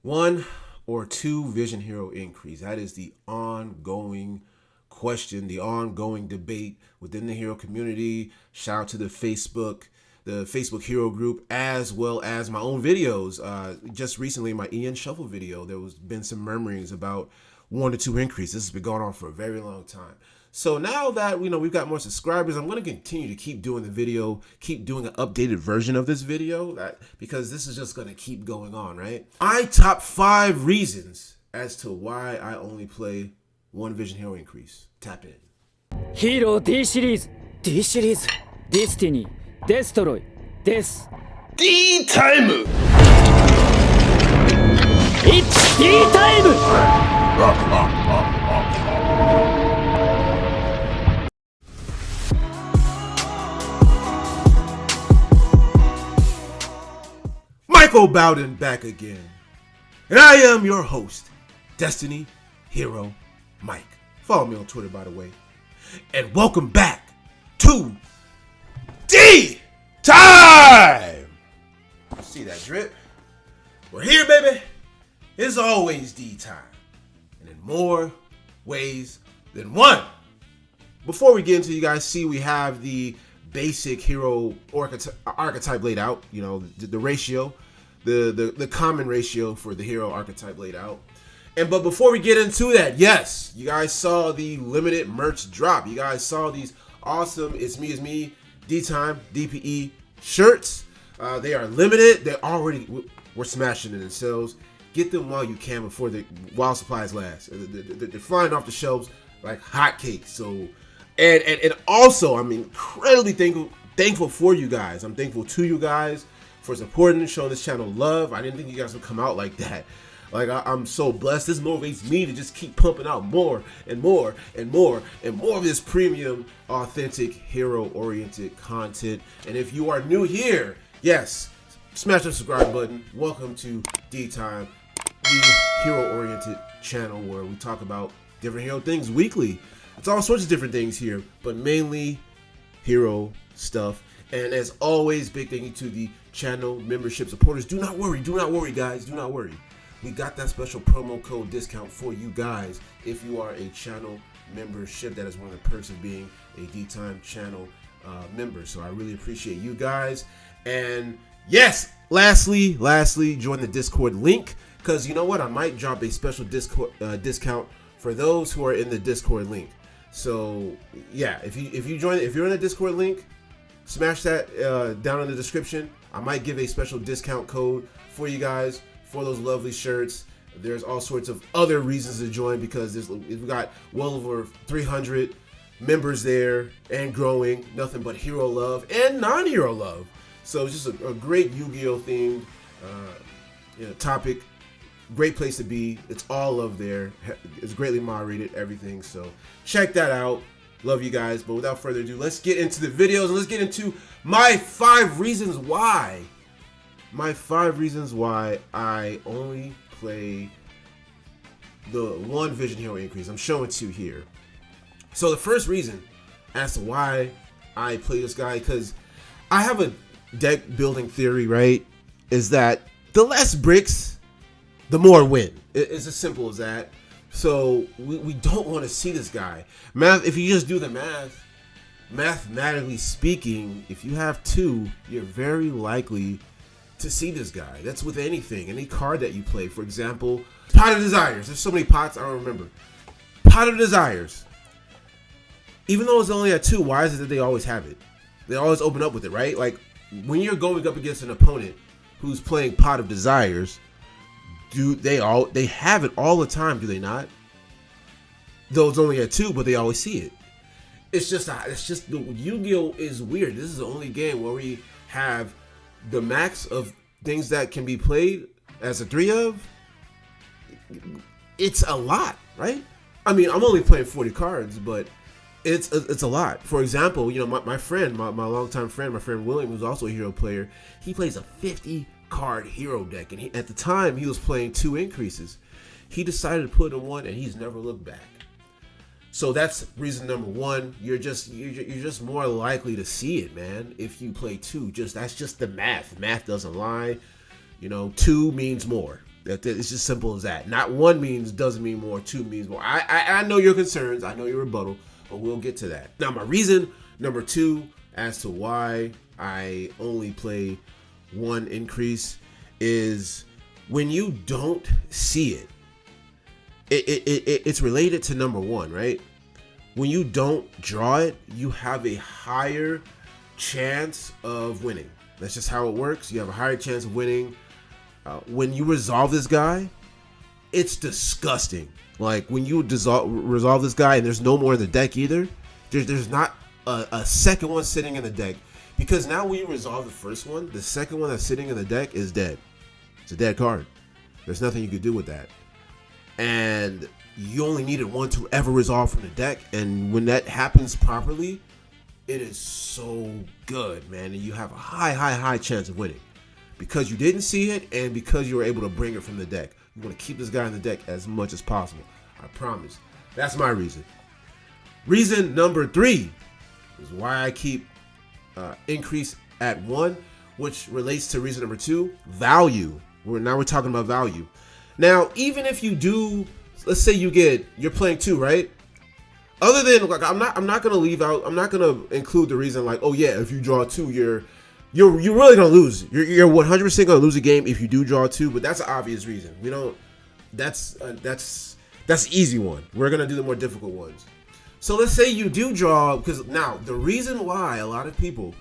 One or two Vision Hero increase. That is the ongoing question, the ongoing debate within the hero community. Shout out to the Facebook Hero group, as well as my own videos. Just recently, my Ian Shuffle video, there was been some murmurings about one to two increases. This has been going on for a very long time. So now that we've got more subscribers, I'm going to continue to keep doing the video, keep doing an updated version of this video, because this is just going to keep going on, right? Top 5 reasons as to why I only play one Vision Hero increase. Tap in. Hero D シリーズ D シリーズ Destiny Destroy です D タイム It's D タイムMichael Bowden back again. And I am your host, Destiny Hero Mike. Follow me on Twitter, by the way. And welcome back to D Time! See that drip? We're here, baby. It's always D Time. And in more ways than one. Before we get into, you guys see we have the basic hero archetype laid out. You know, the ratio, the common ratio for the hero archetype laid out. But before we get into that, yes, you guys saw the limited merch drop. You guys saw these awesome It's Me, D-Time, DPE shirts. They are limited. We're smashing it in sales. Get them while you can while supplies last. They're flying off the shelves like hotcakes. So, and also, I'm incredibly thankful for you guys. I'm thankful to you guys for supporting and showing this channel love. I didn't think you guys would come out like that. Like, I'm so blessed. This motivates me to just keep pumping out more and more and more and more of this premium, authentic, hero-oriented content. And if you are new here, yes, smash the subscribe button. Welcome to D-Time, the hero-oriented channel where we talk about different hero things weekly. It's all sorts of different things here, but mainly hero stuff. And as always, big thank you to the channel membership supporters. Do not worry, guys. Do not worry. We got that special promo code discount for you guys if you are a channel membership. That is one of the perks of being a D-Time channel member. So I really appreciate you guys. And yes, lastly, join the Discord link, because you know what? I might drop a special Discord discount for those who are in the Discord link. So yeah, if you're in the Discord link, smash that down in the description. I might give a special discount code for you guys for those lovely shirts. There's all sorts of other reasons to join, because we've got well over 300 members there and growing. Nothing but hero love and non-hero love. So it's just a great Yu-Gi-Oh themed topic. Great place to be. It's all love there. It's greatly moderated, everything. So check that out. Love you guys. But without further ado, let's get into the videos and let's get into my 5 reasons why. My 5 reasons why I only play the one Vision Hero increase. I'm showing 2 here. So the first reason as to why I play this guy, because I have a deck building theory, right? Is that the less bricks, the more win. It's as simple as that. So we don't want to see this guy. If you just do the math, mathematically speaking, if you have 2, you're very likely to see this guy. That's with anything, any card that you play. For example, Pot of Desires. There's so many pots, I don't remember. Pot of Desires. Even though it's only at 2, why is it that they always have it? They always open up with it, right? Like, when you're going up against an opponent who's playing Pot of Desires, they have it all the time, do they not? Though it's only at 2, but they always see it. It's just Yu-Gi-Oh is weird. This is the only game where we have the max of things that can be played as a 3 of. It's a lot, right? I'm only playing 40 cards, but it's a lot. For example, my friend, my longtime friend, my friend William, who's also a hero player, he plays a 50 card hero deck, and at the time he was playing 2 increases. He decided to put in 1, and he's never looked back. So that's reason number 1. You're just more likely to see it, man, if you play 2. That's just the math. Math doesn't lie. 2 means more. It's just simple as that. Not one means doesn't mean more, two means more. I know your concerns, I know your rebuttal, but we'll get to that. Now, my reason number 2 as to why I only play one increase is when you don't see it, it's related to number 1, right? When you don't draw it, you have a higher chance of winning. That's just how it works. You have a higher chance of winning. When you resolve this guy, it's disgusting. Like when you resolve this guy and there's no more in the deck either, there's not a second one sitting in the deck. Because now when you resolve the first one, the second one that's sitting in the deck is dead. It's a dead card. There's nothing you could do with that. And you only needed one to ever resolve from the deck. And when that happens properly, it is so good, man. And you have a high chance of winning. Because you didn't see it and because you were able to bring it from the deck. You want to keep this guy in the deck as much as possible. I promise. That's my reason. Reason number 3 is why I keep increase at 1, which relates to reason number 2, value. Now we're talking about value. Now, even if you do, let's say you're playing 2, right? Other than like, I'm not gonna leave out. I'm not gonna include the reason like, oh yeah, if you draw 2, you're really gonna lose. You're 100% gonna lose a game if you do draw 2. But that's an obvious reason. We don't. That's easy one. We're gonna do the more difficult ones. So let's say you do draw, because now the reason why a lot of people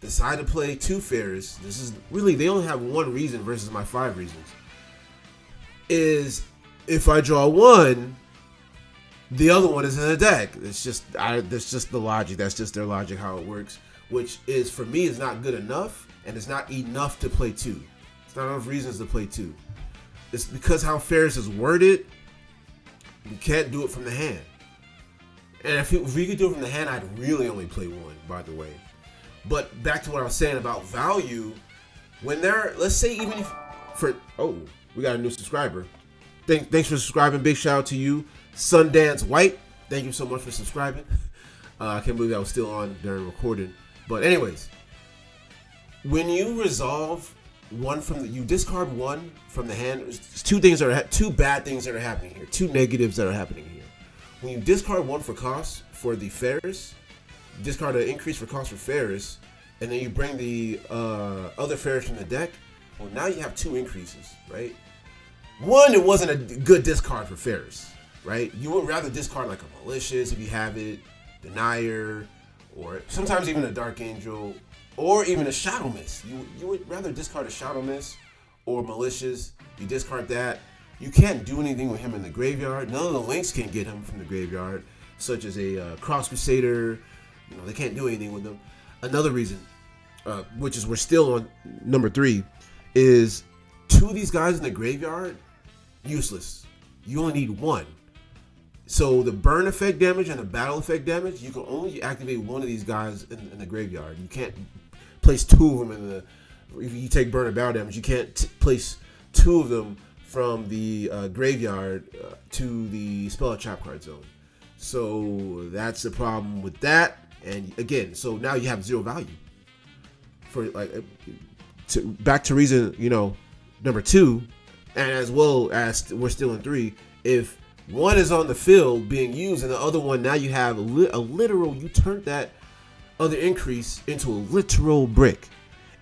decide to play 2 fairs, this is really, they only have 1 reason versus my 5 reasons, is if I draw 1, the other one is in the deck. That's just the logic. That's just their logic, how it works, which is, for me, is not good enough, and it's not enough to play 2. It's not enough reasons to play 2. It's because how fairs is worded, you can't do it from the hand. And if we could do it from the hand, I'd really only play 1, by the way. But back to what I was saying about value, when let's say even if, we got a new subscriber. Thanks for subscribing. Big shout out to you, Sundance White. Thank you so much for subscribing. I can't believe I was still on during recording. But anyways, when you resolve 1 you discard 1 from the hand. There's 2 bad things that are happening here. 2 negatives that are happening here. When you discard 1 for cost for the Ferris, discard an increase for cost for Ferris, and then you bring the other Ferris from the deck, well, now you have 2 increases, right? 1, it wasn't a good discard for Ferris, right? You would rather discard like a Malicious if you have it, Denier, or sometimes even a Dark Angel, or even a Shadow Mist. You would rather discard a Shadow Mist or Malicious. You discard that. You can't do anything with him in the graveyard. None of the links can get him from the graveyard, such as a Cross Crusader. They can't do anything with them. Another reason, which is we're still on number 3, is 2 of these guys in the graveyard, useless. You only need 1. So the burn effect damage and the battle effect damage, you can only activate 1 of these guys in the graveyard. You can't place 2 of them in the. If you take burn and battle damage, you can't place 2 of them from the graveyard to the spell trap card zone. So that's the problem with that. And again, so now you have 0 value. For like, back to reason, number 2, and as well as we're still in 3. If 1 is on the field being used, and the other one, now you have a literal. You turned that other increase into a literal brick,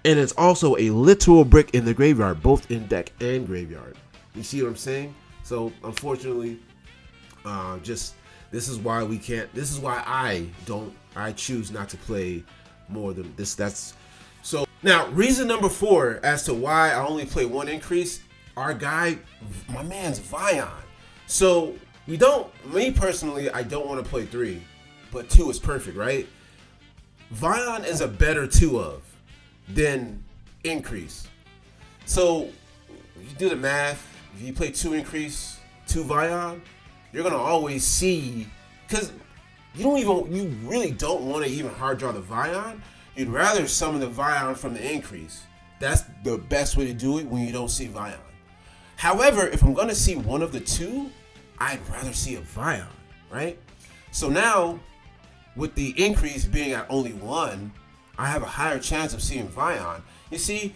and it's also a literal brick in the graveyard, both in deck and graveyard. You see what I'm saying? So unfortunately, this is why we can't. This is why I choose not to play more than this. That's so. Now, reason number 4 as to why I only play 1 increase. Our guy, my man's Vion. So me personally, I don't want to play 3, but 2 is perfect, right? Vion is a better 2 of than increase. So if you do the math, if you play 2 increase, 2 Vion, you're gonna always see, because you really don't want to even hard draw the Vion. You'd rather summon the Vion from the increase. That's the best way to do it when you don't see Vion. However, if I'm gonna see one of the 2, I'd rather see a Vion, right? So now, with the increase being at only 1, I have a higher chance of seeing Vion. You see,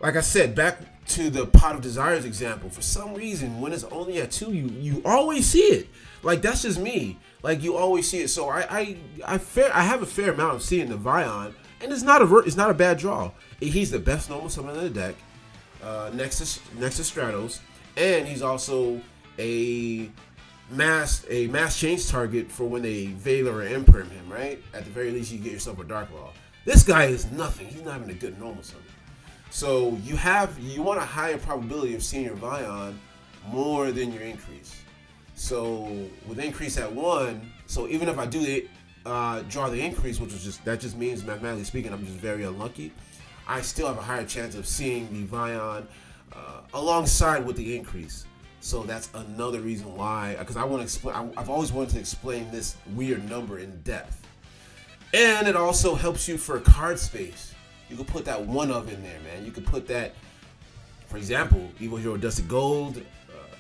like I said, back to the Pot of Desires example, for some reason, when it's only at 2, you always see it. Like, that's just me. Like, you always see it. So I have a fair amount of seeing the Vion, and it's not a bad draw. He's the best normal summon in the deck, next to Stratos, and he's also a mass change target for when they Veil or Imperm him, right? At the very least, you get yourself a Dark Law. This guy is nothing. He's not even a good normal summon. So you want a higher probability of seeing your Vion more than your increase. So with increase at 1, so even if I do draw the increase, that just means mathematically speaking I'm just very unlucky, I still have a higher chance of seeing the Vion alongside with the increase. So that's another reason why, because I want to explain. I've always wanted to explain this weird number in depth, and it also helps you for card space. You can put that one of in there, man. You can put that, for example, Evil Hero Dusted Gold,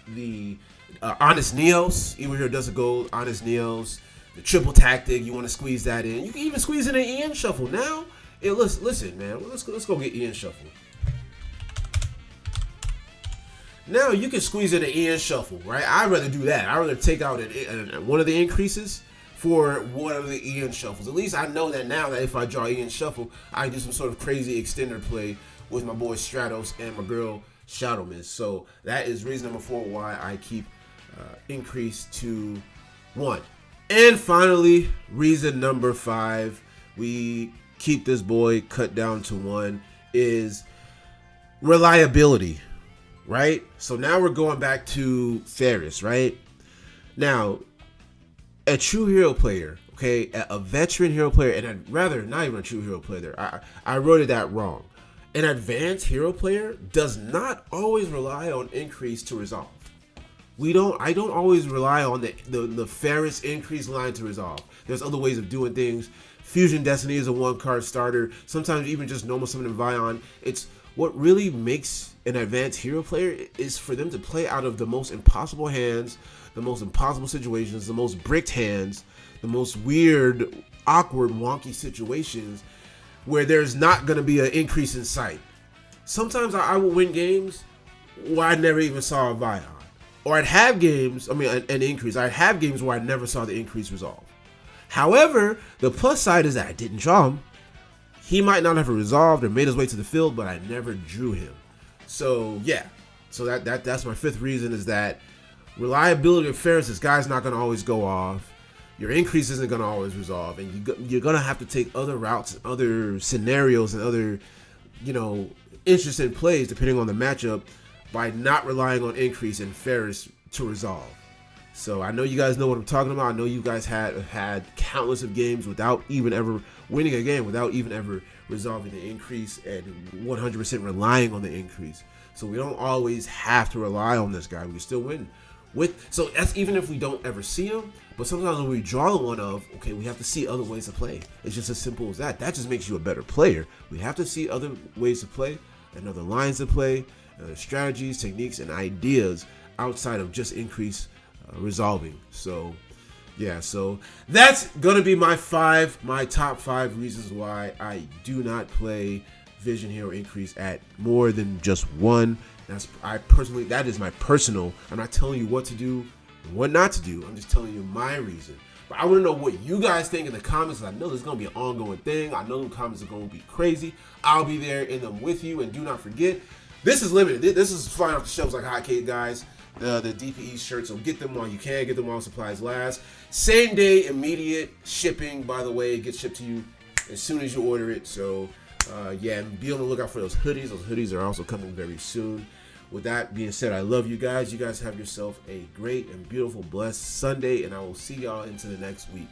the Honest Neos, Evil Hero Dusted Gold, Honest Neos, the Triple Tactic. You want to squeeze that in. You can even squeeze in an Ian Shuffle now. Listen, man. Let's go get Ian Shuffle. Now you can squeeze in an Ian Shuffle, right? I'd rather do that. I'd rather take out one of the increases for one of the Ian Shuffles. At least I know that now that if I draw Ian Shuffle, I can do some sort of crazy extender play with my boy Stratos and my girl Shadow Mist. So that is reason number 4 why I keep increase to 1. And finally, reason number 5, we keep this boy cut down to 1, is reliability. Right? So now we're going back to Ferris, right? Now, a true hero player, okay, a veteran hero player, and I'd rather not even a true hero player there. I wrote it that wrong. An advanced hero player does not always rely on increase to resolve. I don't always rely on the Ferris increase line to resolve. There's other ways of doing things. Fusion Destiny is a 1-card starter. Sometimes even just normal summon and Vion. It's what really makes an advanced hero player is for them to play out of the most impossible hands, the most impossible situations, the most bricked hands, the most weird, awkward, wonky situations where there's not going to be an increase in sight. Sometimes I will win games where I never even saw a Vion. Or I'd have games, an increase. I'd have games where I never saw the increase resolve. However, the plus side is that I didn't draw him. He might not have resolved or made his way to the field, but I never drew him. So yeah, so that's my 5th reason, is that reliability of Ferris, this guy's not going to always go off. Your increase isn't going to always resolve, and you're going to have to take other routes, other scenarios, and other, interesting plays depending on the matchup by not relying on increase and Ferris to resolve. So I know you guys know what I'm talking about. I know you guys had countless of games without even ever winning a game, without even ever resolving the increase and 100% relying on the increase. So we don't always have to rely on this guy. We can still win. So that's even if we don't ever see him. But sometimes when we draw the one of, okay, we have to see other ways to play. It's just as simple as that. That just makes you a better player. We have to see other ways to play and other lines to play, strategies, techniques, and ideas outside of just increase resolving. So yeah, so that's gonna be my top 5 reasons why I do not play Vision Hero Increase at more than just 1. That is my personal. I'm not telling you what to do and what not to do. I'm just telling you my reason. But I want to know what you guys think in the comments. I know this is going to be an ongoing thing. I know the comments are going to be crazy. I'll be there in them with you. And do not forget, this is limited. This is flying off the shelves like hotcakes, guys. The DPE shirts, so get them while you can. Get them while supplies last. Same day, immediate shipping, by the way. It gets shipped to you as soon as you order it. So, yeah, and be on the lookout for those hoodies. Those hoodies are also coming very soon. With that being said, I love you guys. You guys have yourself a great and beautiful, blessed Sunday, and I will see y'all into the next week.